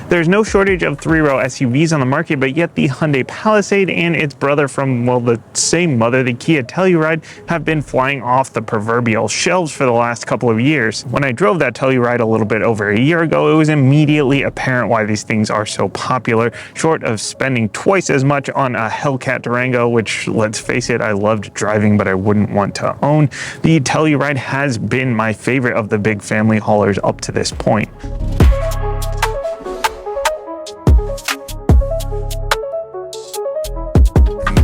There's no shortage of three-row SUVs on the market, but yet the Hyundai Palisade and its brother from, well, the same mother, the Kia Telluride, have been flying off the proverbial shelves for the last couple of years. When I drove that Telluride a little bit over a year ago, it was immediately apparent why these things are so popular, short of spending twice as much on a Hellcat Durango, which, let's face it, I loved driving, but I wouldn't want to own. The Telluride has been my favorite of the big family haulers up to this point.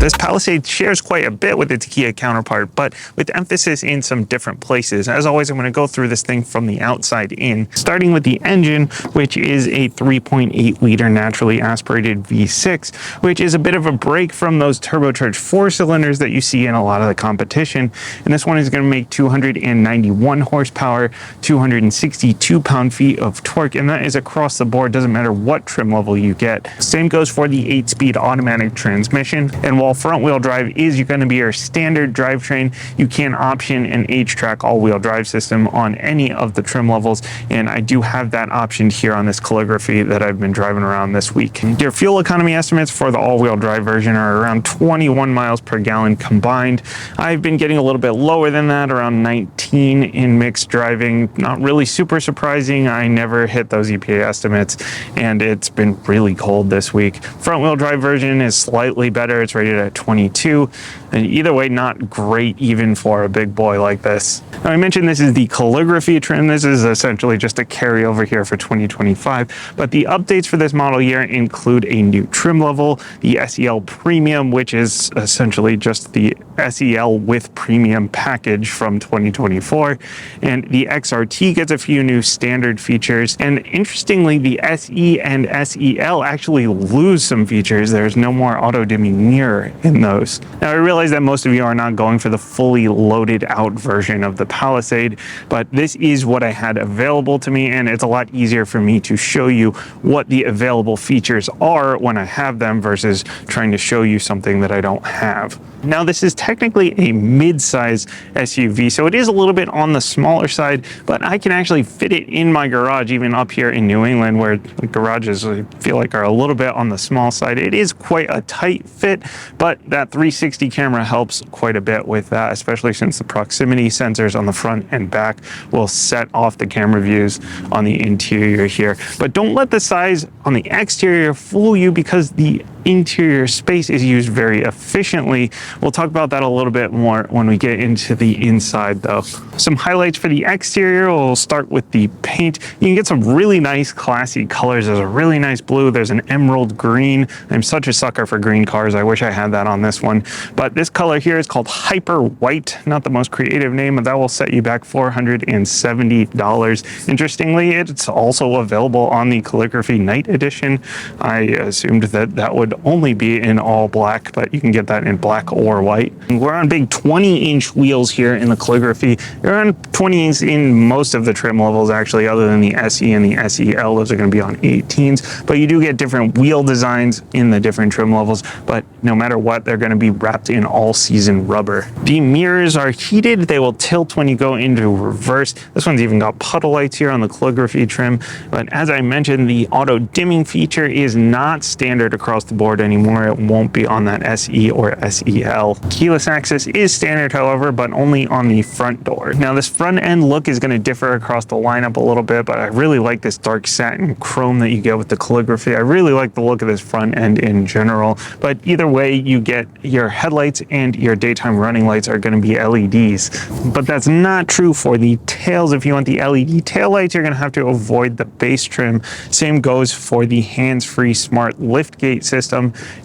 This Palisade shares quite a bit with its Kia counterpart, but with emphasis in some different places. As always, I'm going to go through this thing from the outside in, starting with the engine, which is a 3.8 liter naturally aspirated V6, which is a bit of a break from those turbocharged four cylinders that you see in a lot of the competition. And this one is going to make 291 horsepower, 262 pound-feet of torque, and that is across the board. Doesn't matter what trim level you get. Same goes for the 8-speed automatic transmission. And while front-wheel drive is going to be your standard drivetrain, you can option an H-Track all-wheel drive system on any of the trim levels, and I do have that optioned here on this Calligraphy that I've been driving around this week. Your fuel economy estimates for the all-wheel drive version are around 21 miles per gallon combined. I've been getting a little bit lower than that, around 19 in mixed driving. Not really super surprising. I never hit those EPA estimates, and it's been really cold this week. Front-wheel drive version is slightly better. It's rated at 22, and either way, not great even for a big boy like this. Now, I mentioned this is the Calligraphy trim. This is essentially just a carryover here for 2025, but the updates for this model year include a new trim level, the SEL Premium, which is essentially just the SEL with Premium package from 2024, and the XRT gets a few new standard features, and interestingly, the SE and SEL actually lose some features. There's no more auto-dimming mirror in those. Now, I realize that most of you are not going for the fully loaded out version of the Palisade, but this is what I had available to me, and it's a lot easier for me to show you what the available features are when I have them versus trying to show you something that I don't have. Now, this is technically a mid-size SUV, so it is a little bit on the smaller side, but I can actually fit it in my garage, even up here in New England, where the garages, I feel like, are a little bit on the small side. It is quite a tight fit, but that 360 camera helps quite a bit with that, especially since the proximity sensors on the front and back will set off the camera views on the interior here. But don't let the size on the exterior fool you, because the interior space is used very efficiently. We'll talk about that a little bit more when we get into the inside though. Some highlights for the exterior, we'll start with the paint. You can get some really nice classy colors. There's a really nice blue, there's an emerald green. I'm such a sucker for green cars. I wish I had that on this one. But this color here is called Hyper White. Not the most creative name, but that will set you back $470. Interestingly, it's also available on the Calligraphy Night Edition. I assumed that that would only be in all black, but you can get that in black or white. We're on big 20-inch wheels here in the Calligraphy. They're on 20s in most of the trim levels, actually, other than the SE and the SEL. Those are going to be on 18s, but you do get different wheel designs in the different trim levels, but no matter what, they're going to be wrapped in all-season rubber. The mirrors are heated. They will tilt when you go into reverse. This one's even got puddle lights here on the Calligraphy trim, but as I mentioned, the auto-dimming feature is not standard across the board anymore. It won't be on that SE or SEL. Keyless access is standard, however, but only on the front door. Now, this front end look is going to differ across the lineup a little bit, but I really like this dark satin chrome that you get with the Calligraphy. I really like the look of this front end in general, but either way, you get your headlights and your daytime running lights are going to be LEDs. But that's not true for the tails. If you want the LED tail lights, you're going to have to avoid the base trim. Same goes for the hands-free smart liftgate system.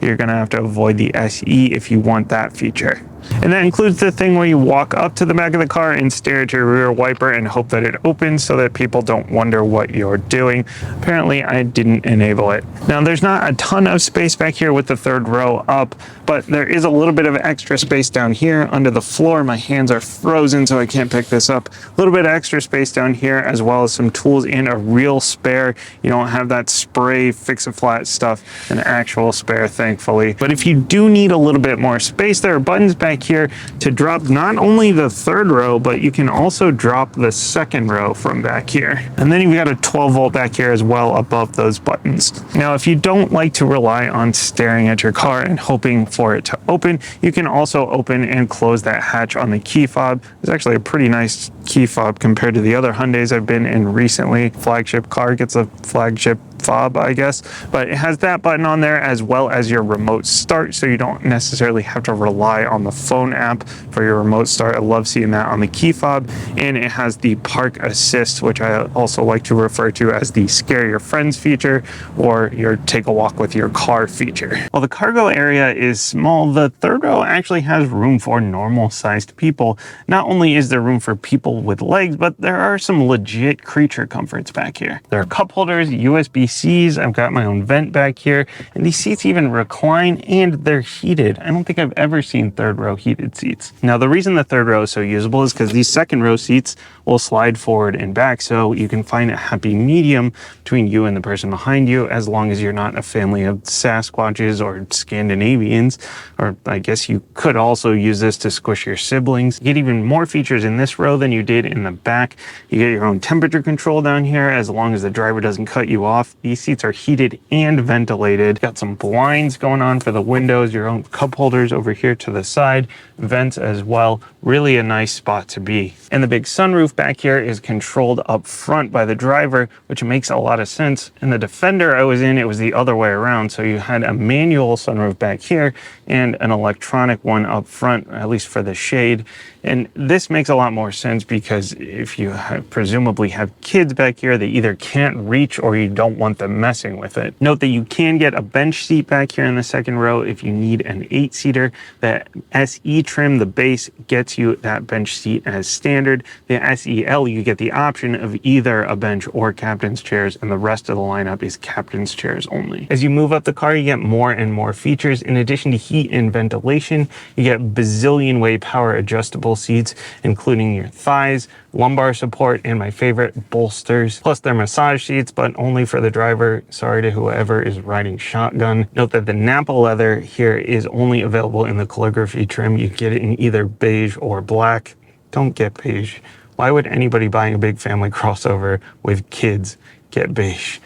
You're going to have to avoid the SE if you want that feature. And that includes the thing where you walk up to the back of the car and stare at your rear wiper and hope that it opens so that people don't wonder what you're doing. Apparently, I didn't enable it. Now, there's not a ton of space back here with the third row up, but there is a little bit of extra space down here under the floor. My hands are frozen, so I can't pick this up. A little bit of extra space down here, as well as some tools in a real spare. You don't have that spray fix-a-flat stuff, an actual spare, thankfully. But if you do need a little bit more space, there are buttons back back here to drop not only the third row, but you can also drop the second row from back here. And then you've got a 12 volt back here as well above those buttons. Now, if you don't like to rely on staring at your car and hoping for it to open, you can also open and close that hatch on the key fob. It's actually a pretty nice key fob compared to the other Hyundais I've been in recently. Flagship car gets a flagship fob, I guess, but it has that button on there as well as your remote start, so you don't necessarily have to rely on the phone app for your remote start. I love seeing that on the key fob. And it has the park assist, which I also like to refer to as the scare your friends feature or your take a walk with your car feature. While the cargo area is small, the third row actually has room for normal sized people. Not only is there room for people with legs, but there are some legit creature comforts back here. There are cup holders, USB-Cs, I've got my own vent back here, and these seats even recline and they're heated. I don't think I've ever seen third row heated seats. Now, the reason the third row is so usable is because these second row seats will slide forward and back, so you can find a happy medium between you and the person behind you, as long as you're not a family of Sasquatches or Scandinavians. Or I guess you could also use this to squish your siblings. You get even more features in this row than you did in the back. You get your own temperature control down here, as long as the driver doesn't cut you off. These seats are heated and ventilated. Got some blinds going on for the windows, your own cup holders over here to the side, vents as well. Really a nice spot to be. And the big sunroof back here is controlled up front by the driver, which makes a lot of sense. In the Defender I was in, it was the other way around. So you had a manual sunroof back here and an electronic one up front, at least for the shade. And this makes a lot more sense because if you presumably have kids back here, they either can't reach or you don't want them messing with it. Note that you can get a bench seat back here in the second row if you need an 8-seater. The SE trim, the base, gets you that bench seat as standard. The SEL, you get the option of either a bench or captain's chairs, and the rest of the lineup is captain's chairs only. As you move up the car, you get more and more features. In addition to heat and ventilation, you get bazillion way power adjustable seats, including your thighs, lumbar support, and my favorite, bolsters. Plus they're massage seats, but only for the driver. Sorry to whoever is riding shotgun. Note that the Napa leather here is only available in the Calligraphy trim. You get it in either beige or black. Don't get beige. Why would anybody buying a big family crossover with kids get beige?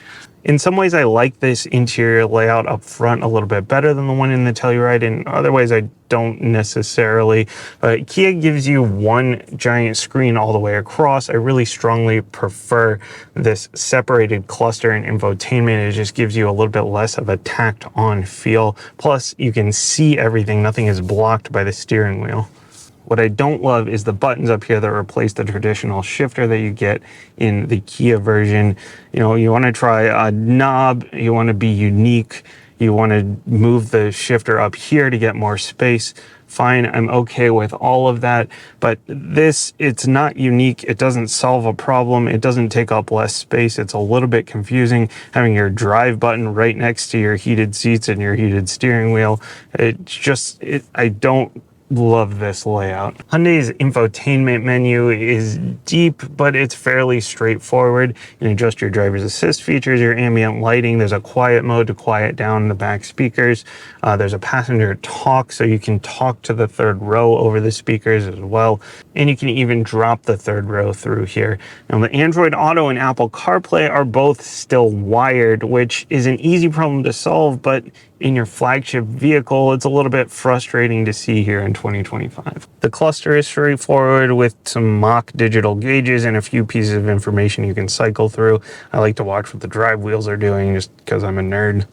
In some ways, I like this interior layout up front a little bit better than the one in the Telluride. In other ways, I don't necessarily. But Kia gives you one giant screen all the way across. I really strongly prefer this separated cluster and infotainment. It just gives you a little bit less of a tacked on feel. Plus, you can see everything. Nothing is blocked by the steering wheel. What I don't love is the buttons up here that replace the traditional shifter that you get in the Kia version. You know, you want to try a knob, you want to be unique, you want to move the shifter up here to get more space. Fine, I'm okay with all of that, but this, it's not unique. It doesn't solve a problem. It doesn't take up less space. It's a little bit confusing having your drive button right next to your heated seats and your heated steering wheel. I don't love this layout. Hyundai's infotainment menu is deep, but it's fairly straightforward. You can adjust your driver's assist features, your ambient lighting. There's a quiet mode to quiet down the back speakers. There's a passenger talk, so you can talk to the third row over the speakers as well. And you can even drop the third row through here. Now, the Android Auto and Apple CarPlay are both still wired, which is an easy problem to solve, but in your flagship vehicle, it's a little bit frustrating to see here in 2025. The cluster is straightforward with some mock digital gauges and a few pieces of information you can cycle through. I like to watch what the drive wheels are doing just because I'm a nerd.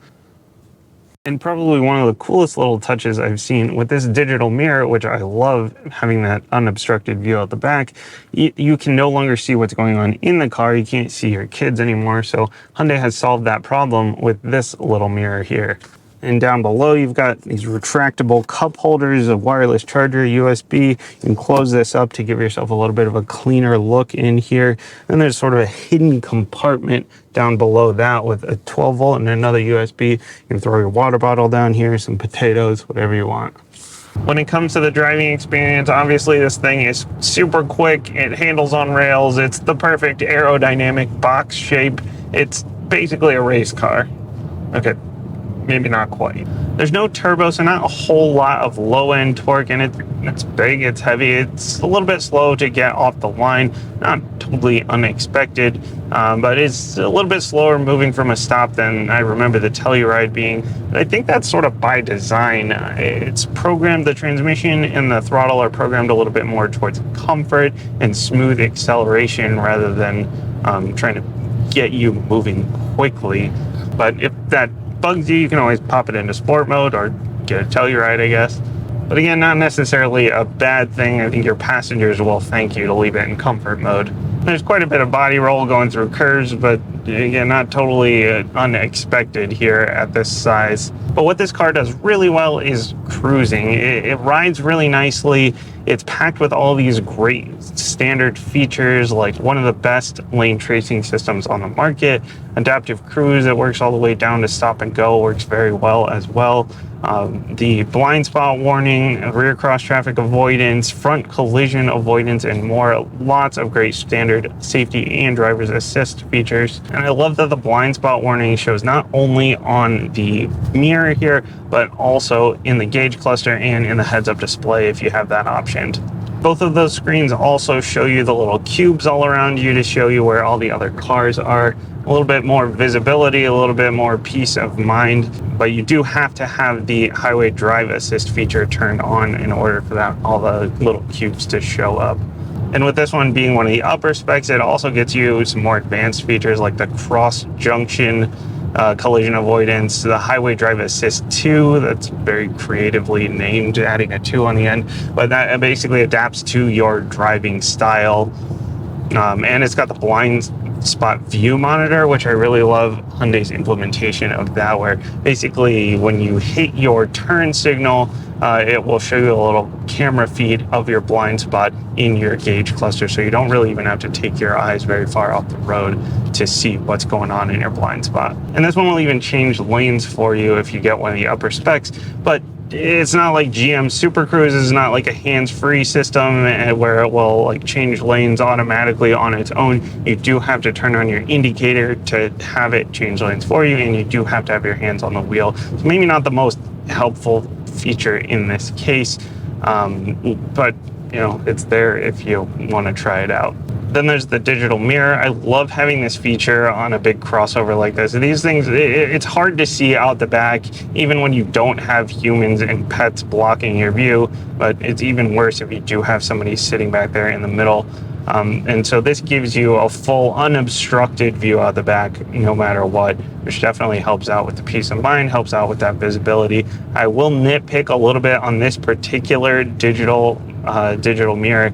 And probably one of the coolest little touches I've seen with this digital mirror, which I love having that unobstructed view out the back, you can no longer see what's going on in the car. You can't see your kids anymore. So Hyundai has solved that problem with this little mirror here. And down below, you've got these retractable cup holders, a wireless charger, USB. You can close this up to give yourself a little bit of a cleaner look in here. Then there's sort of a hidden compartment down below that with a 12 volt and another USB. You can throw your water bottle down here, some potatoes, whatever you want. When it comes to the driving experience, obviously this thing is super quick. It handles on rails. It's the perfect aerodynamic box shape. It's basically a race car. Okay. maybe not quite. There's no turbo, so not a whole lot of low-end torque, and it's big, it's heavy, it's a little bit slow to get off the line. Not totally unexpected, but it's a little bit slower moving from a stop than I remember the Telluride being. But I think that's sort of by design. It's programmed, the transmission and the throttle are programmed a little bit more towards comfort and smooth acceleration rather than trying to get you moving quickly. But if that bugs you, you can always pop it into sport mode or get a Telluride, I guess. But again, not necessarily a bad thing. I think your passengers will thank you to leave it in comfort mode. There's quite a bit of body roll going through curves, but again, not totally unexpected here at this size. But what this car does really well is cruising. It rides really nicely. It's packed with all these great standard features, like one of the best lane tracing systems on the market. Adaptive cruise that works all the way down to stop and go works very well as well. The blind spot warning, rear cross traffic avoidance, front collision avoidance, and more. Lots of great standard safety and driver's assist features. And I love that the blind spot warning shows not only on the mirror here, but also in the gauge cluster and in the heads-up display if you have that optioned. Both of those screens also show you the little cubes all around you to show you where all the other cars are. A little bit more visibility, a little bit more peace of mind, but you do have to have the highway drive assist feature turned on in order for that all the little cubes to show up. And with this one being one of the upper specs, it also gets you some more advanced features like the cross junction collision avoidance, the highway drive assist 2, that's very creatively named, adding a 2 on the end, but that basically adapts to your driving style. And it's got the blind spot view monitor, which I really love Hyundai's implementation of that, where basically when you hit your turn signal, it will show you a little camera feed of your blind spot in your gauge cluster, so you don't really even have to take your eyes very far off the road to see what's going on in your blind spot. And this one will even change lanes for you if you get one of the upper specs, but it's not like GM Super Cruise. Is not like a hands-free system where it will like change lanes automatically on its own. You do have to turn on your indicator to have it change lanes for you, and you do have to have your hands on the wheel. So maybe not the most helpful feature in this case, but you know, it's there if you want to try it out. Then there's the digital mirror. I love having this feature on a big crossover like this. These things, it's hard to see out the back, even when you don't have humans and pets blocking your view, but it's even worse if you do have somebody sitting back there in the middle. And so this gives you a full unobstructed view out the back no matter what, which definitely helps out with the peace of mind, helps out with that visibility. I will nitpick a little bit on this particular digital mirror.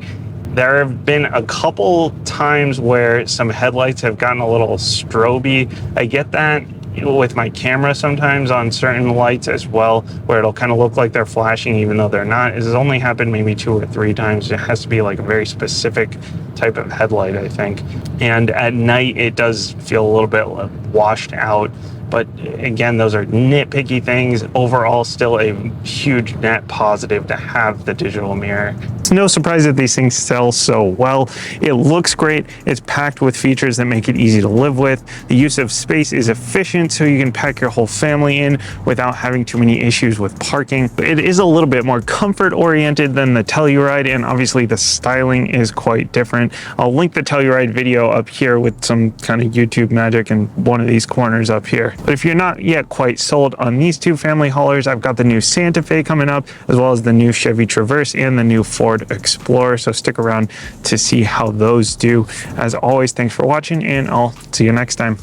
There have been a couple times where some headlights have gotten a little stroby. I get that with my camera sometimes on certain lights as well, where it'll kind of look like they're flashing even though they're not. This has only happened maybe 2 or 3 times. It has to be like a very specific type of headlight, I think. And at night, it does feel a little bit washed out. But again, those are nitpicky things. Overall, still a huge net positive to have the digital mirror. It's no surprise that these things sell so well. It looks great. It's packed with features that make it easy to live with. The use of space is efficient, so you can pack your whole family in without having too many issues with parking. It is a little bit more comfort oriented than the Telluride, and obviously the styling is quite different. I'll link the Telluride video up here with some kind of YouTube magic in one of these corners up here. But if you're not yet quite sold on these 2 family haulers, I've got the new Santa Fe coming up, as well as the new Chevy Traverse and the new Ford Explorer. So stick around to see how those do. As always, thanks for watching, and I'll see you next time.